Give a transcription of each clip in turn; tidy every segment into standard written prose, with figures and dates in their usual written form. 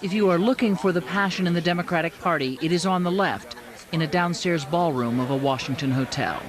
If you are looking for the passion in the Democratic Party, it is on the left, in a downstairs ballroom of a Washington hotel.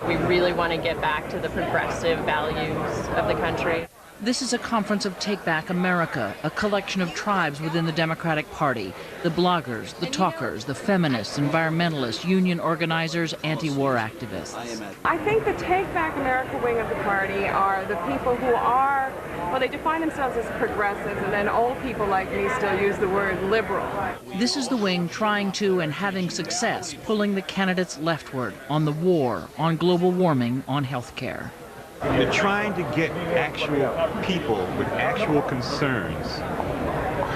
We really want to get back to the progressive values of the country. This is a conference of Take Back America, a collection of tribes within the Democratic Party. The bloggers, the talkers, the feminists, environmentalists, union organizers, anti-war activists. I think the Take Back America wing of the party are the people who are, well, they define themselves as progressives, and then old people like me still use the word liberal. This is the wing trying to and having success pulling the candidates leftward on the war, on global warming, on health care. They're trying to get actual people with actual concerns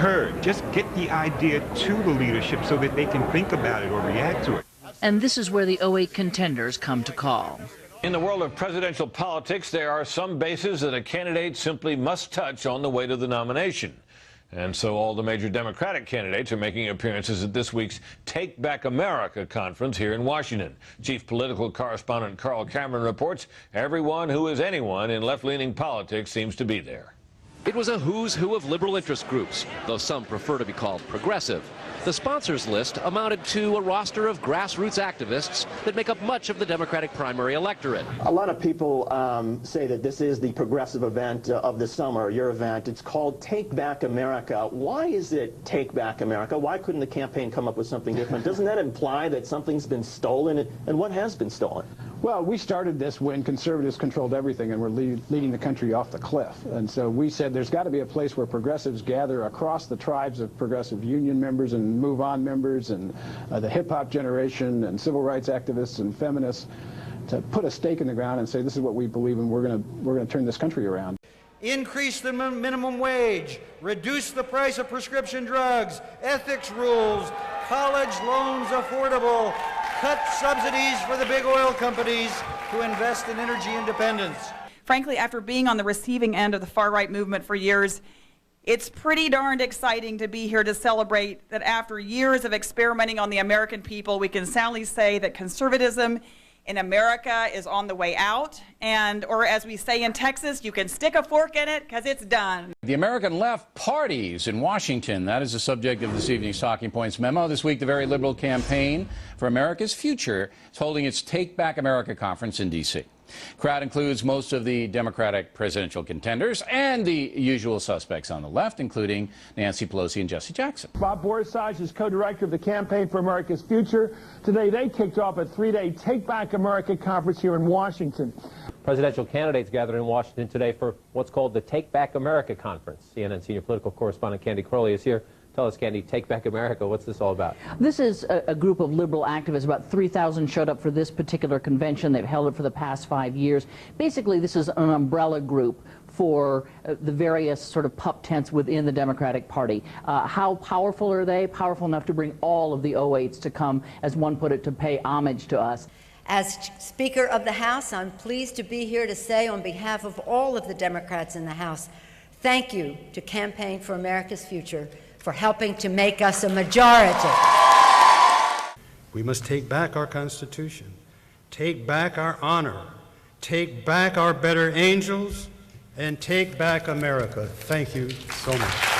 heard. Just get the idea to the leadership so that they can think about it or react to it. And this is where the 08 contenders come to call. In the world of presidential politics, there are some bases that a candidate simply must touch on the way to the nomination. And so all the major Democratic candidates are making appearances at this week's Take Back America conference here in Washington. Chief political correspondent Carl Cameron reports everyone who is anyone in left-leaning politics seems to be there. It was a who's who of liberal interest groups, though some prefer to be called progressive. The sponsors list amounted to a roster of grassroots activists that make up much of the Democratic primary electorate. A lot of people say that this is the progressive event of the summer, your event. It's called Take Back America. Why is it Take Back America? Why couldn't the campaign come up with something different? Doesn't that imply that something's been stolen? And what has been stolen? Well, we started this when conservatives controlled everything and were leading the country off the cliff. And so we said there's got to be a place where progressives gather across the tribes of progressive union members and Move On members and the hip-hop generation and civil rights activists and feminists to put a stake in the ground and say this is what we believe in. We're going to turn this country around. Increase the minimum wage, reduce the price of prescription drugs, ethics rules, college loans affordable, cut subsidies for the big oil companies to invest in energy independence. Frankly, after being on the receiving end of the far-right movement for years, it's pretty darned exciting to be here to celebrate that after years of experimenting on the American people, we can soundly say that conservatism in America is on the way out, or as we say in Texas, you can stick a fork in it because it's done. The American left parties in Washington. That is the subject of this evening's Talking Points memo. This week, the very liberal Campaign for America's Future is holding its Take Back America conference in D.C. Crowd includes most of the Democratic presidential contenders and the usual suspects on the left, including Nancy Pelosi and Jesse Jackson. Bob Borsage is co-director of the Campaign for America's Future. Today, they kicked off a three-day Take Back America conference here in Washington. Presidential candidates gathered in Washington today for what's called the Take Back America conference. CNN senior political correspondent Candy Crowley is here. Tell us, Candy, Take Back America, what's this all about? This is a group of liberal activists. About 3,000 showed up for this particular convention. They've held it for the past 5 years. Basically, this is an umbrella group for the various sort of pup tents within the Democratic Party. How powerful are they? Powerful enough to bring all of the 08s to come, as one put it, to pay homage to us. As Speaker of the House, I'm pleased to be here to say on behalf of all of the Democrats in the House, thank you to Campaign for America's Future for helping to make us a majority. We must take back our Constitution, take back our honor, take back our better angels, and take back America. Thank you so much.